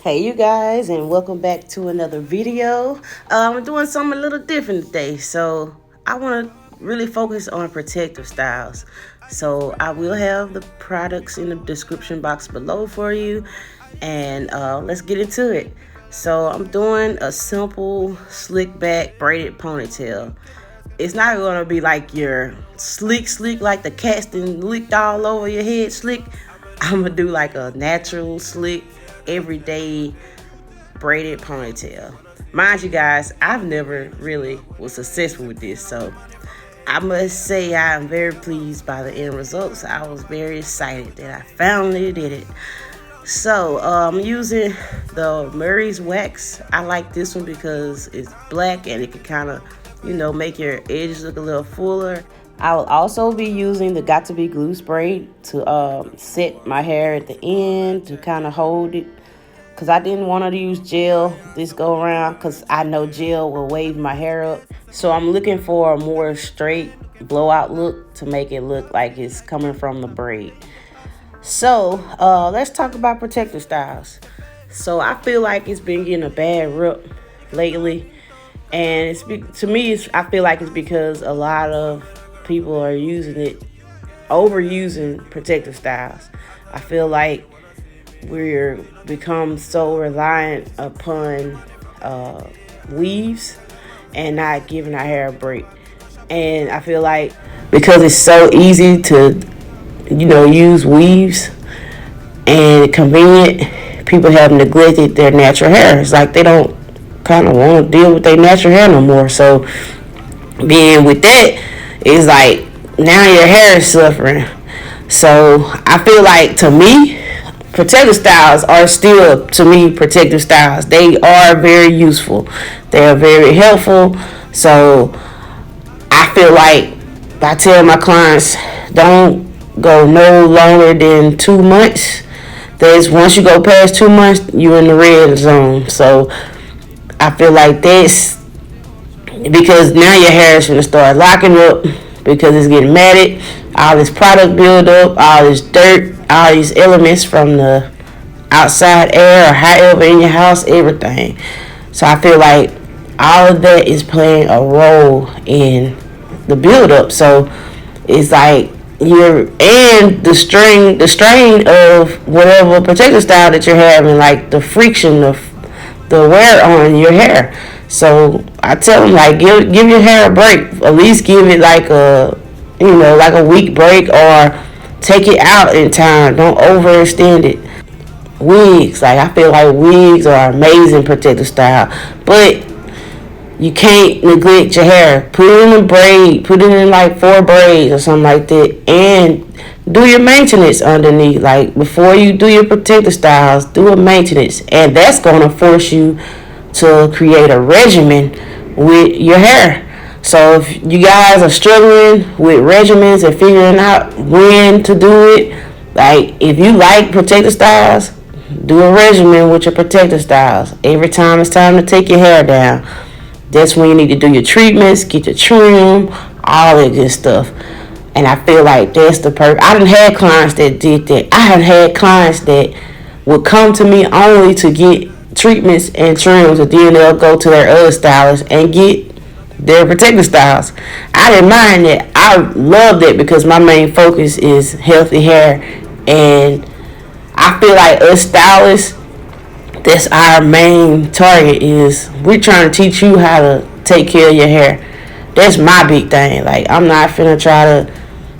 Hey you guys, and welcome back to another video. I'm doing something a little different today, so I want to really focus on protective styles. So I will have the products in the description box below for you, and let's get into it. So I'm doing a simple slick back braided ponytail. It's not gonna be like your slick like the cats that licked all over your head slick. I'm gonna do like a natural slick everyday braided ponytail. Mind you guys, I've never really was successful with this, so I must say I am very pleased by the end results. I was very excited that I finally did it. So I'm using the Murray's wax. I like this one because it's black and it can kind of, make your edges look a little fuller. I will also be using the Got to Be glue spray to set my hair at the end to kind of hold it, because I didn't want to use gel this go around because I know gel will wave my hair up. So I'm looking for a more straight blowout look to make it look like it's coming from the braid. So let's talk about protective styles. So I feel like it's been getting a bad rep lately, and I feel like it's because a lot of people are overusing protective styles. I feel like we're become so reliant upon weaves and not giving our hair a break. And I feel like because it's so easy to use weaves and convenient, people have neglected their natural hair. It's like they don't kind of want to deal with their natural hair no more. So being with that, it's like now your hair is suffering. So I feel like, to me, protective styles are still, to me, protective styles. They are very useful. They are very helpful. So I feel like I tell my clients, don't go no longer than 2 months. There's once you go past 2 months, you're in the red zone. So I feel like this, because now your hair is going to start locking up because it's getting matted. All this product build up, all this dirt, all these elements from the outside air or however in your house, everything. So I feel like all of that is playing a role in the build up. So it's like the strain of whatever protective style that you're having, like the friction of the wear on your hair. So I tell them, like, give your hair a break. At least give it like a week break, or take it out in time. Don't overextend it. Wigs, like, I feel like wigs are amazing protective style, but you can't neglect your hair. Put it in a braid. Put it in like 4 braids or something like that, and do your maintenance underneath. Like, before you do your protective styles, do a maintenance, and that's gonna force you to create a regimen with your hair. So if you guys are struggling with regimens and figuring out when to do it, like, if you like protective styles, do a regimen with your protective styles. Every time it's time to take your hair down, that's when you need to do your treatments, get your trim, all that good stuff. And I feel like that's the I done had clients that did that. I have had clients that would come to me only to get treatments and trims, and then they'll go to their other stylist and get their protective styles. I didn't mind that. I love that because my main focus is healthy hair, and I feel like us stylists, that's our main target. Is we're trying to teach you how to take care of your hair. That's my big thing. Like, I'm not finna try to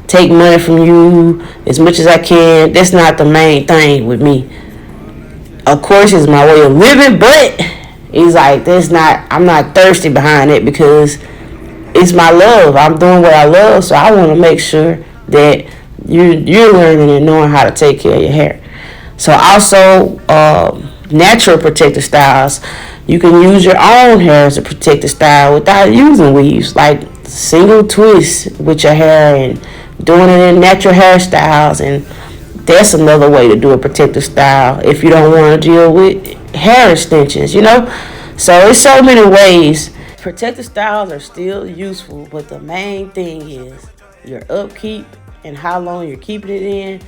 take money from you as much as I can. That's not the main thing with me. Of course, it's my way of living, but it's like, I'm not thirsty behind it, because it's my love. I'm doing what I love, so I want to make sure that you're learning and knowing how to take care of your hair. So also, natural protective styles. You can use your own hair as a protective style without using weaves, like single twists with your hair and doing it in natural hairstyles. And that's another way to do a protective style if you don't want to deal with hair extensions, So there's so many ways. Protective styles are still useful, but the main thing is your upkeep and how long you're keeping it in,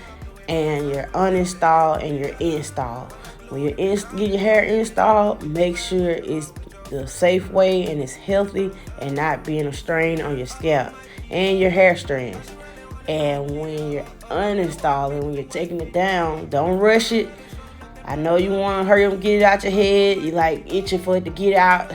and your uninstall and your install. When you get your hair installed, make sure it's the safe way and it's healthy and not being a strain on your scalp and your hair strands. And when you're uninstalling, when you're taking it down, don't rush it. I know you want to hurry up and get it out your head. You like itching for it to get out,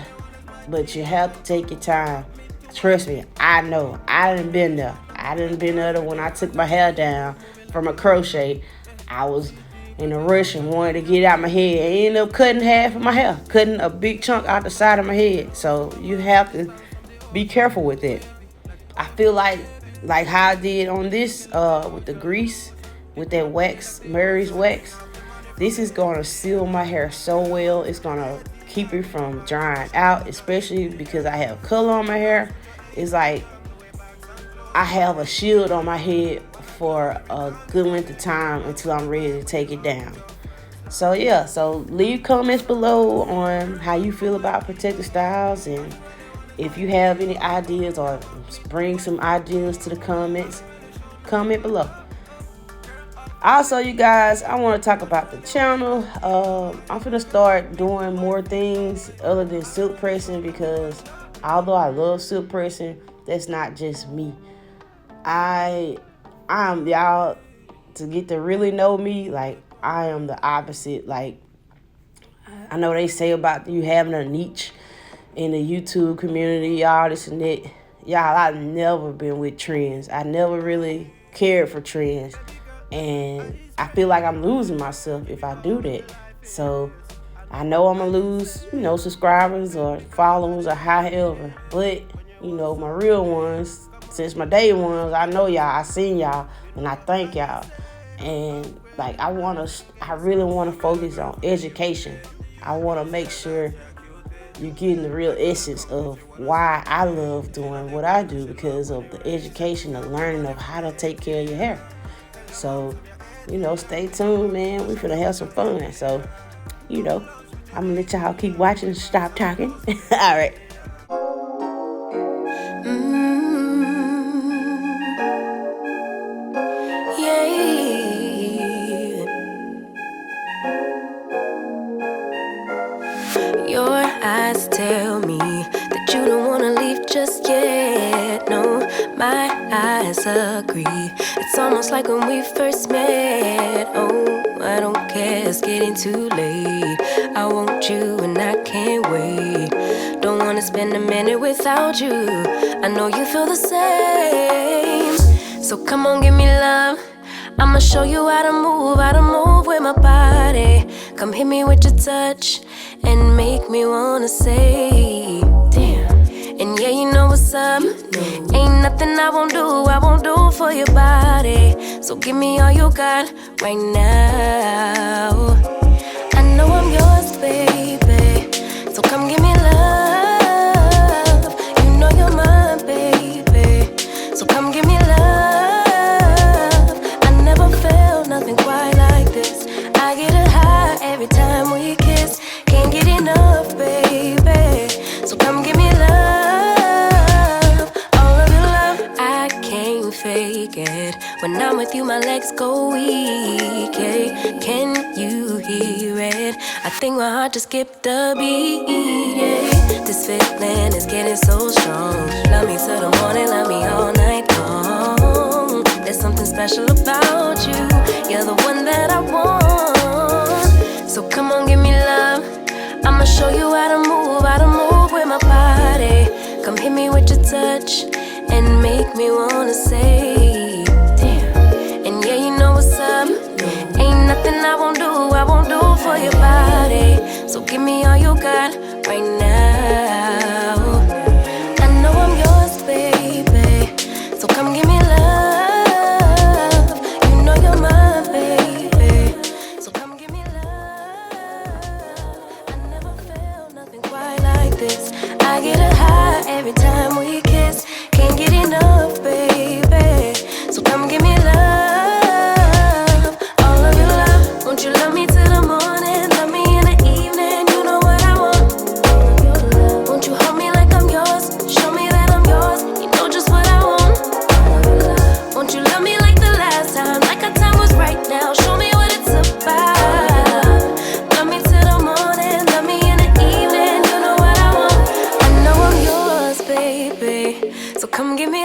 but you have to take your time. Trust me, I know. I done been there. When I took my hair down from a crochet. I was in a rush and wanted to get it out my head. I ended up cutting half of my hair, cutting a big chunk out the side of my head. So you have to be careful with it. I feel like how I did on this with the grease, with that wax, Murray's wax. This is going to seal my hair so well. It's going to keep it from drying out, especially because I have color on my hair. It's like I have a shield on my head for a good length of time until I'm ready to take it down. So yeah, so leave comments below on how you feel about protective styles, and if you have any ideas or bring some ideas to the comments, comment below. Also, you guys, I want to talk about the channel. I'm finna start doing more things other than silk pressing, because although I love silk pressing, that's not just me. I'm y'all, to get to really know me, like I am the opposite. Like I know they say about you having a niche in the YouTube community, y'all, this and that. Y'all, I've never been with trends. I never really cared for trends. And I feel like I'm losing myself if I do that. So I know I'm going to lose, subscribers or followers or however. But, my real ones, since my day ones, I know y'all, I seen y'all, and I thank y'all. And I really want to focus on education. I want to make sure you're getting the real essence of why I love doing what I do, because of the education, the learning of how to take care of your hair. So, stay tuned, man. We finna have some fun. So, I'm gonna let y'all keep watching and stop talking. All right. Your eyes tell me that you don't wanna leave just yet. No, my eyes agree. It's almost like when we first met. Oh, I don't care, it's getting too late. I want you and I can't wait. Don't wanna spend a minute without you. I know you feel the same. So come on, give me love. I'ma show you how to move with my body. Come hit me with your touch and make me wanna say, damn. And yeah, you know what's up. Ain't nothing I won't do for your body. So give me all you got right now. I know I'm yours, baby. So come give me love. You know you're mine, baby. So come give me love. I never felt nothing quite like this. I get a high every time we kiss. Can't get enough, baby. So come give me love. All of your love, I can't fake it. When I'm with you, my legs go weak, yeah. Can you hear it? I think my heart just skipped a beat, yeah. This feeling is getting so strong. Love me till the morning, love me all night long. There's something special about you. You're the one that I want. So come on, give me love. I'ma show you how to move with my body. Come hit me with your touch and make me wanna say, damn. And yeah, you know what's up. Ain't nothing I won't do for your body. So give me all you got right now. I know I'm yours, baby. So come give me love. You know you're mine, baby. So come give me love. I never felt nothing quite like this. I get a high every time we kiss. Can't get enough, baby. So come give me love. All of your love. Won't you love me till the morning? Love me in the evening. You know what I want. Won't you hold me like I'm yours? Show me that I'm yours. You know just what I want. Won't you love me like the last time? Like our time was right now. Show me what it's about. Love me Come give